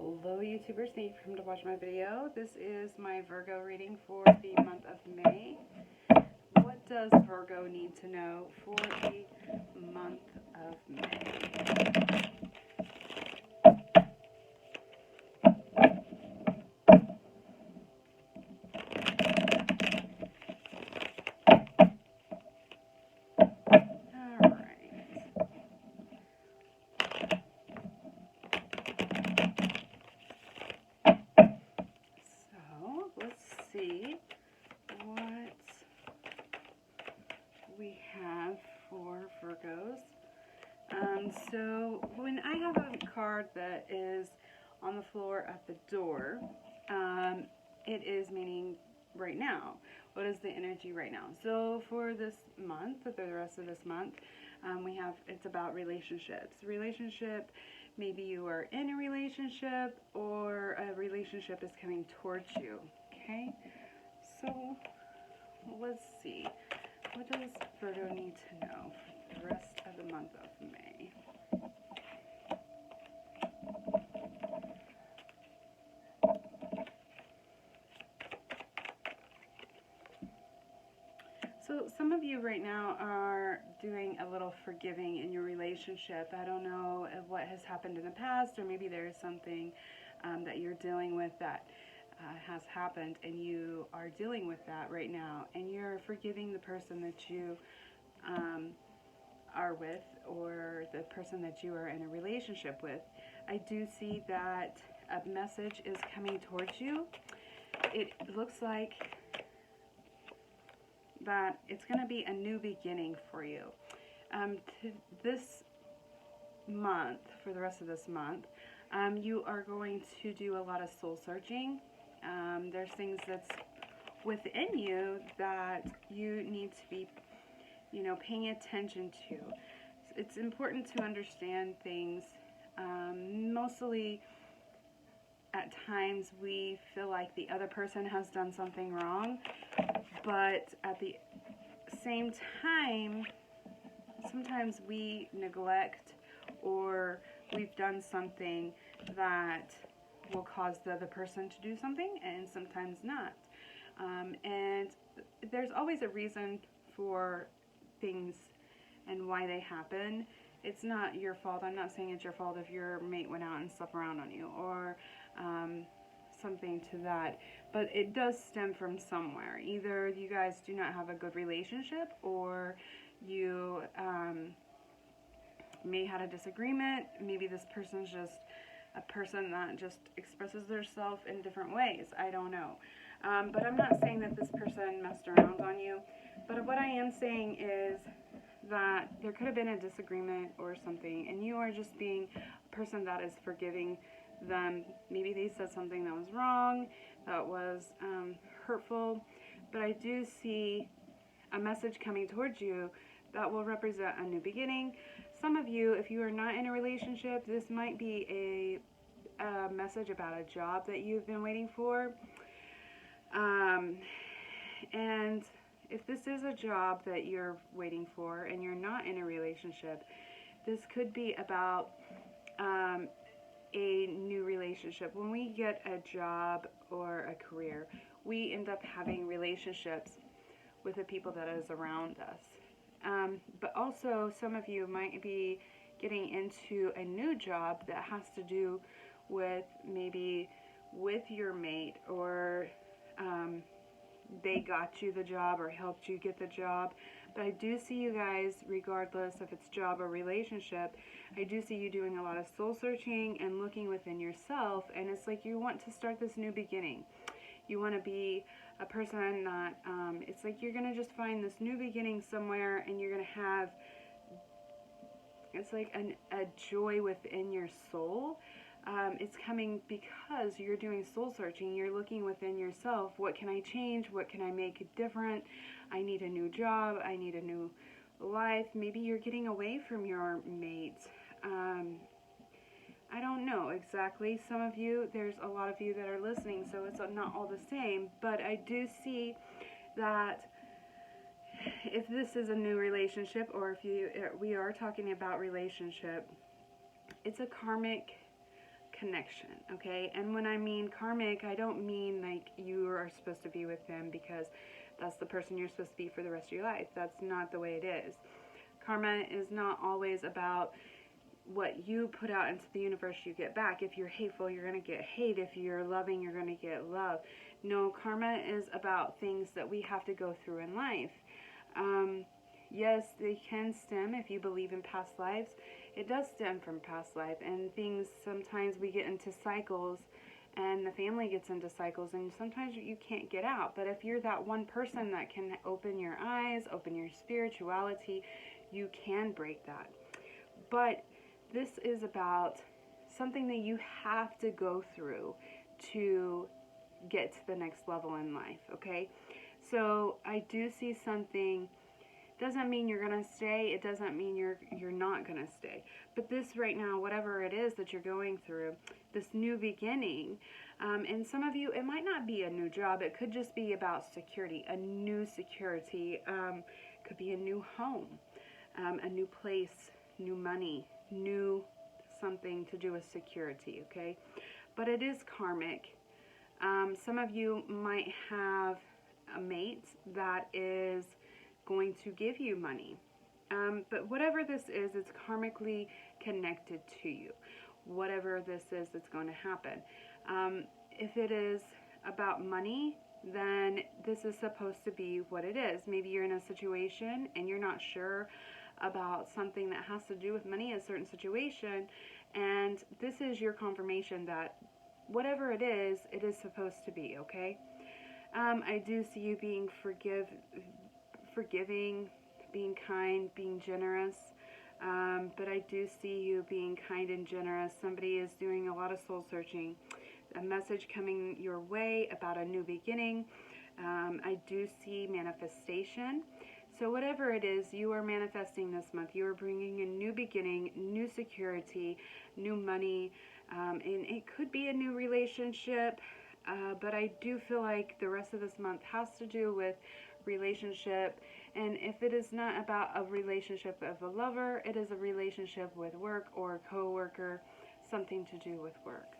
Hello YouTubers, thank you for coming to watch my video. This is my Virgo reading for the month of May. What does Virgo need to know for the month of May? See what we have for Virgos. So when I have a card that is on the floor at the door, it is meaning right now. What is the energy right now? So for this month, for the rest of this month, it's about relationships. Relationship, maybe you are in a relationship or a relationship is coming towards you. Okay, so let's see. What does Virgo need to know for the rest of the month of May? So some of you right now are doing a little forgiving in your relationship. I don't know what has happened in the past, or maybe there is something that you're dealing with that has happened, and you are dealing with that right now, and you're forgiving the person that you are with, or the person that you are in a relationship with. I do see that a message is coming towards you. It looks like that it's going to be a new beginning for you. This month, for the rest of this month, you are going to do a lot of soul searching. There's things that's within you that you need to be, paying attention to. It's important to understand things. Mostly at times we feel like the other person has done something wrong, but at the same time, sometimes we neglect or we've done something that will cause the other person to do something, and sometimes not. And there's always a reason for things and why they happen. It's not your fault. I'm not saying it's your fault if your mate went out and slept around on you, or something to that, but it does stem from somewhere. Either you guys do not have a good relationship, or you may have a disagreement. Maybe this person's just a person that just expresses themselves in different ways. I don't know. But I'm not saying that this person messed around on you. But what I am saying is that there could have been a disagreement or something, and you are just being a person that is forgiving them. Maybe they said something that was wrong, that was hurtful. But I do see a message coming towards you that will represent a new beginning. Some of you, if you are not in a relationship, this might be a message about a job that you've been waiting for. And if this is a job that you're waiting for and you're not in a relationship, this could be about a new relationship. When we get a job or a career, we end up having relationships with the people that is around us. But also, some of you might be getting into a new job that has to do with maybe with your mate, or they got you the job or helped you get the job. But I do see you guys, regardless if it's job or relationship, I do see you doing a lot of soul searching and looking within yourself, and it's like you want to start this new beginning. You want to be a person that, it's like you're going to just find this new beginning somewhere, and you're going to have, it's like a joy within your soul. It's coming because you're doing soul searching. You're looking within yourself. What can I change? What can I make different? I need a new job. I need a new life. Maybe you're getting away from your mate. I don't know exactly. Some of you, there's a lot of you that are listening, so it's not all the same. But I do see that if this is a new relationship, or if we are talking about relationship, it's a karmic connection, okay? And when I mean karmic, I don't mean like you are supposed to be with them because that's the person you're supposed to be for the rest of your life. That's not the way it is. Karma is not always about what you put out into the universe you get back. If you're hateful, you're going to get hate. If you're loving, you're going to get love. No, karma is about things that we have to go through in life. Yes, they can stem, if you believe in past lives, it does stem from past life. And things, sometimes we get into cycles, and the family gets into cycles, and sometimes you can't get out. But if you're that one person that can open your eyes, open your spirituality, you can break that. But this is about something that you have to go through to get to the next level in life, okay? So I do see something. Doesn't mean you're going to stay. It doesn't mean you're not going to stay. But this right now, whatever it is that you're going through, this new beginning, and some of you, it might not be a new job. It could just be about security, a new security. Could be a new home, a new place, new money, new something to do with security, okay? But it is karmic. Some of you might have a mate that is going to give you money. But whatever this is, it's karmically connected to you. Whatever this is, it's going to happen. If it is about money, then this is supposed to be what it is. Maybe you're in a situation and you're not sure about something that has to do with money, a certain situation, and this is your confirmation that whatever it is supposed to be, okay? I do see you being forgiving, being kind, being generous, but I do see you being kind and generous. Somebody is doing a lot of soul searching. A message coming your way about a new beginning. I do see manifestation. So whatever it is you are manifesting this month, you are bringing a new beginning, new security, new money, and it could be a new relationship, but I do feel like the rest of this month has to do with relationship. And if it is not about a relationship of a lover, it is a relationship with work or a co-worker, something to do with work.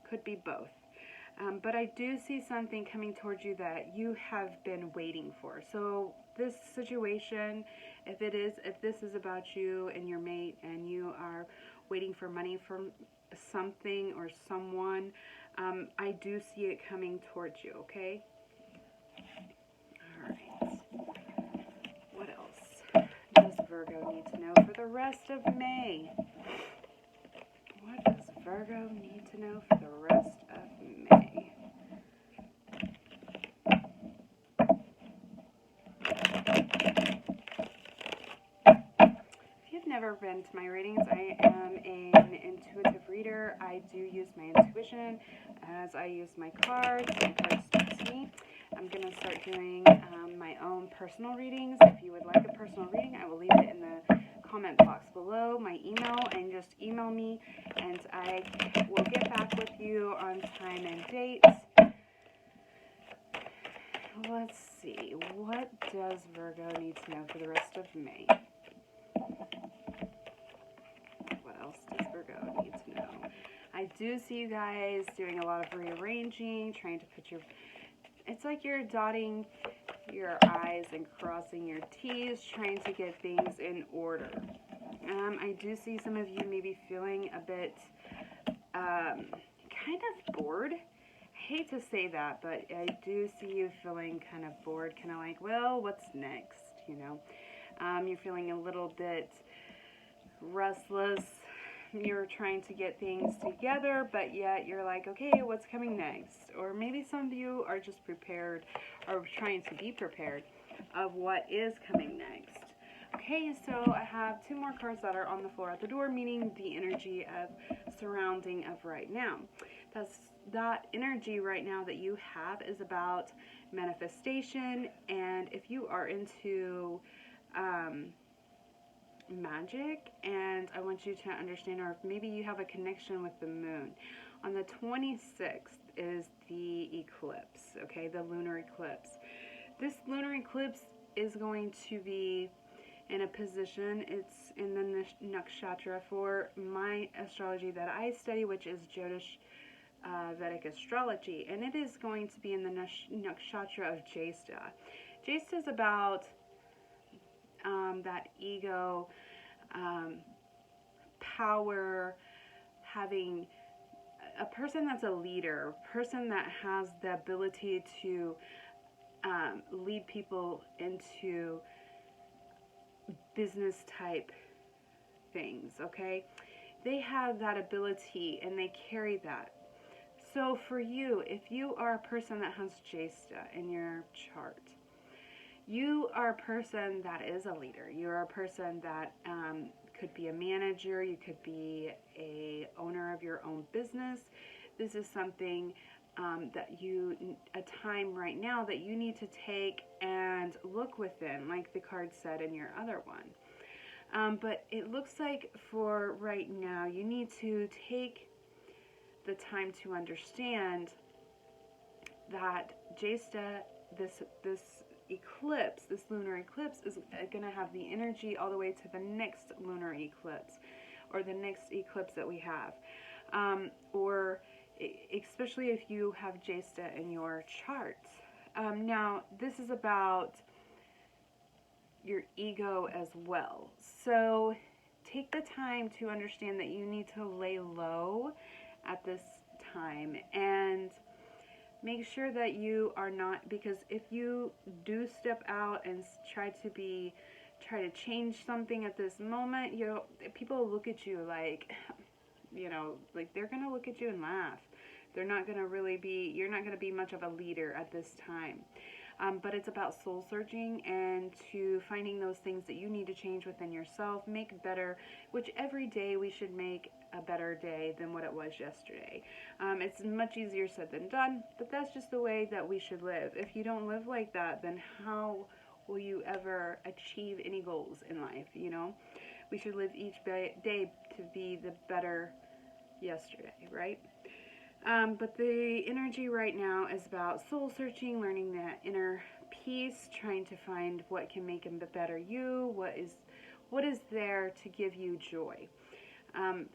Could be both. But I do see something coming towards you that you have been waiting for. So this situation, if this is about you and your mate and you are waiting for money from something or someone, I do see it coming towards you, okay? All right. What else does Virgo need to know for the rest of May? What does Virgo need to know for the rest of May? If you've never been to my readings, I am an intuitive reader. I do use my intuition as I use my cards. My cards speak to me. I'm going to start doing my own personal readings. If you would like a personal reading, I will leave it in the comment box below, my email, and just email me, and I will get back with you on time and dates. Let's see, what does Virgo need to know for the rest of May? What else does Virgo need to know? I do see you guys doing a lot of rearranging, trying to put your, it's like you're dotting your I's and crossing your T's, trying to get things in order. I do see some of you maybe feeling a bit kind of bored. I hate to say that, but I do see you feeling kind of bored, kind of like, well, what's next, you know? You're feeling a little bit restless. You're trying to get things together, but yet you're like, okay, what's coming next? Or maybe some of you are just prepared or trying to be prepared of what is coming next. Okay, so I have two more cards that are on the floor at the door, meaning the energy of surrounding of right now. That energy right now that you have is about manifestation, and if you are into magic, and I want you to understand, or maybe you have a connection with the moon. On the 26th is the eclipse, okay, the lunar eclipse. This lunar eclipse is going to be in a position. It's in the nakshatra for my astrology that I study, which is Jyotish Vedic astrology, and it is going to be in the nakshatra of Jyesta. Jyesta is about that ego, power, having a person that's a leader, a person that has the ability to lead people into business type things, okay? They have that ability and they carry that. So for you, if you are a person that has Jyesta in your chart, you are a person that is a leader. You're a person that could be a manager. You could be a owner of your own business. This is something a time right now that you need to take and look within, like the card said in your other one. But it looks like for right now, you need to take the time to understand that Jyesta, this eclipse, this lunar eclipse, is going to have the energy all the way to the next lunar eclipse, or the next eclipse that we have, or especially if you have Jyesta in your chart. Now, this is about your ego as well. So take the time to understand that you need to lay low at this time and make sure that you are not, because if you do step out and try to change something at this moment, people look at you like, like they're going to look at you and laugh. They're not going to you're not going to be much of a leader at this time. But it's about soul searching and to finding those things that you need to change within yourself, make better, which every day we should make a better day than what it was yesterday. It's much easier said than done, but that's just the way that we should live. If you don't live like that, then how will you ever achieve any goals in life? We should live each day to be the better yesterday, right? But the energy right now is about soul searching, learning that inner peace, trying to find what can make a better you, what is there to give you joy.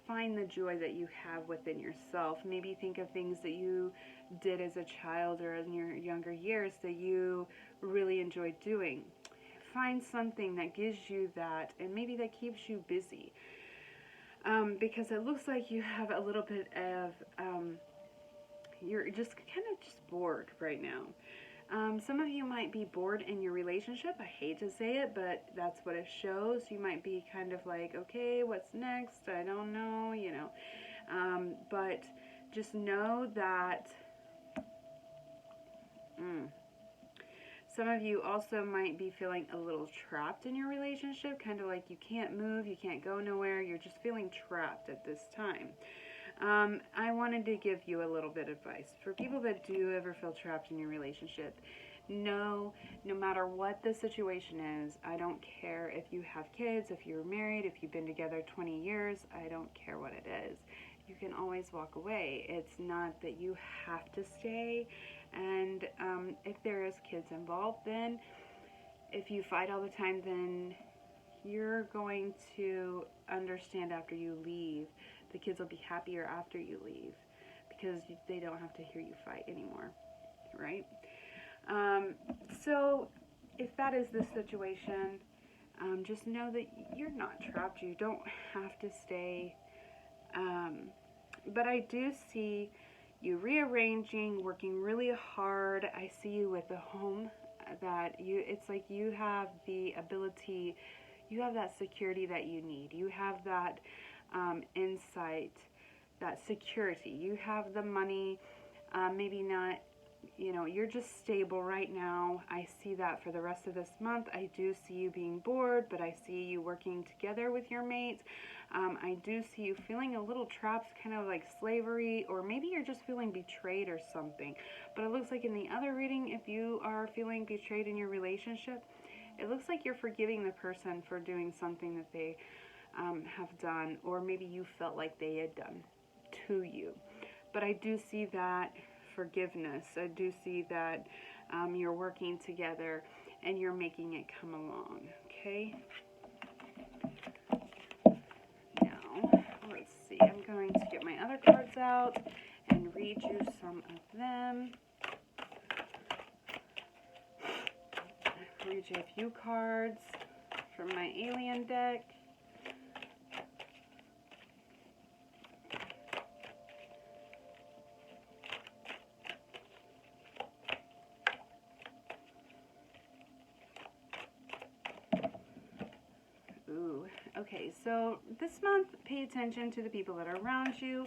Find the joy that you have within yourself. Maybe think of things that you did as a child or in your younger years that you really enjoyed doing. Find something that gives you that, and maybe that keeps you busy. Because it looks like you have a little bit of, you're just kind of just bored right now. Some of you might be bored in your relationship. I hate to say it, but that's what it shows. You might be kind of like, okay, what's next? I don't know, but just know that some of you also might be feeling a little trapped in your relationship, kind of like you can't move, you can't go nowhere, you're just feeling trapped at this time. I wanted to give you a little bit of advice for people that do ever feel trapped in your relationship. No matter what the situation is, I don't care if you have kids, if you're married, if you've been together 20 years, I don't care what it is. You can always walk away. It's not that you have to stay, and if there is kids involved, then if you fight all the time, then you're going to understand after you leave. The kids will be happier after you leave because they don't have to hear you fight anymore, right? So if that is the situation, just know that you're not trapped. You don't have to stay. But I do see you rearranging, working really hard. I see you with a home that it's like you have the ability, you have that security that you need. You have that insight, that security. You have the money, maybe not, you're just stable right now. I see that for the rest of this month. I do see you being bored, but I see you working together with your mates. I do see you feeling a little trapped, kind of like slavery, or maybe you're just feeling betrayed or something. But it looks like in the other reading, if you are feeling betrayed in your relationship, it looks like you're forgiving the person for doing something that they have done, or maybe you felt like they had done to you. But I do see that forgiveness. I do see that you're working together and you're making it come along, okay? other cards out and read you some of them. Read you a few cards from my alien deck. Ooh, okay, so this month, pay attention to the people that are around you.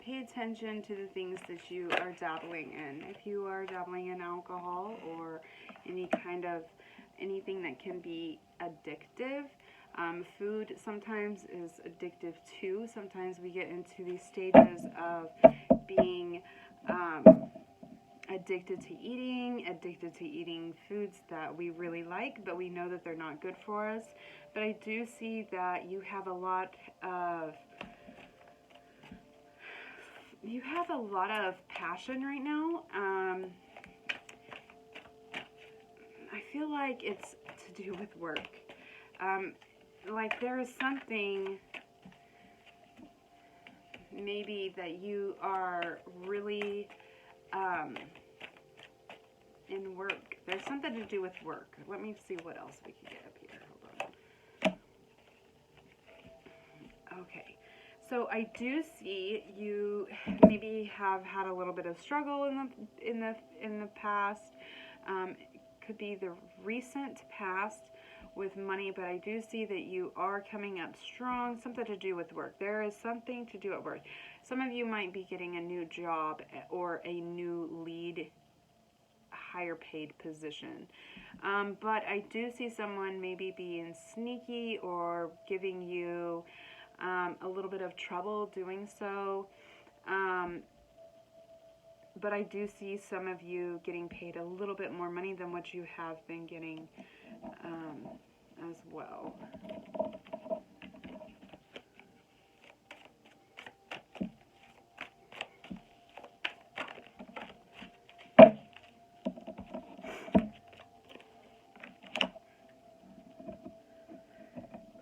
Pay attention to the things that you are dabbling in. If you are dabbling in alcohol or anything that can be addictive, food sometimes is addictive too. Sometimes we get into these stages of being addicted to eating foods that we really like, but we know that they're not good for us. But I do see that you have a lot of passion right now. I feel like it's to do with work. Like there is something maybe that you are really in work. There's something to do with work. Let me see what else we can get up here. Hold on. Okay. So I do see you maybe have had a little bit of struggle in the past. It could be the recent past with money, but I do see that you are coming up strong. Something to do with work. There is something to do at work. Some of you might be getting a new job or a new lead, higher paid position. But I do see someone maybe being sneaky or giving you a little bit of trouble doing so. But I do see some of you getting paid a little bit more money than what you have been getting as well.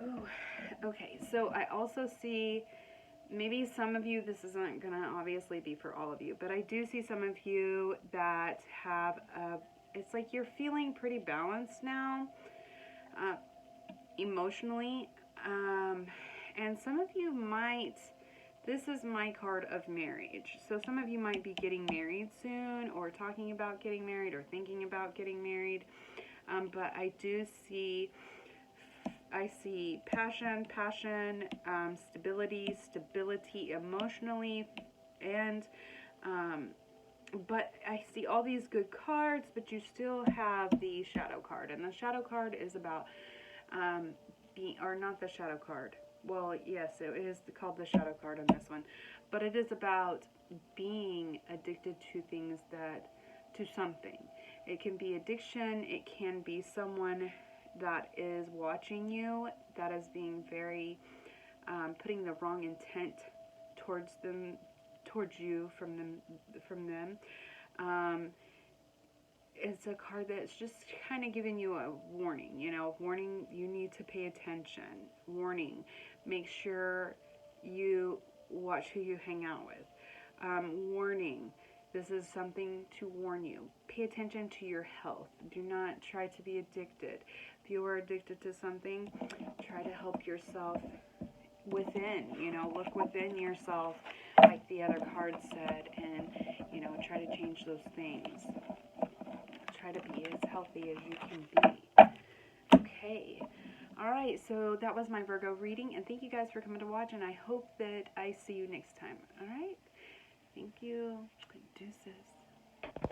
Oh, okay, so I also see maybe some of you, this isn't going to obviously be for all of you, but I do see some of you that have it's like you're feeling pretty balanced now, emotionally, and some of you might, this is my card of marriage, so some of you might be getting married soon, or talking about getting married, or thinking about getting married, but I do see, passion, stability emotionally, and but I see all these good cards, but you still have the shadow card, and the shadow card is about or not the shadow card. Well, yes, it is called the shadow card on this one, but it is about being addicted to things to something. It can be addiction. It can be someone that is watching you, that is being very, putting the wrong intent towards you from them. It's a card that's just kind of giving you a warning, warning, you need to pay attention, warning, make sure you watch who you hang out with, warning, this is something to warn you, pay attention to your health, do not try to be addicted. If you are addicted to something, try to help yourself within, look within yourself, like the other card said, and, try to change those things. Try to be as healthy as you can be. Okay. All right, so that was my Virgo reading, and thank you guys for coming to watch, and I hope that I see you next time. All right? Thank you. Deuces.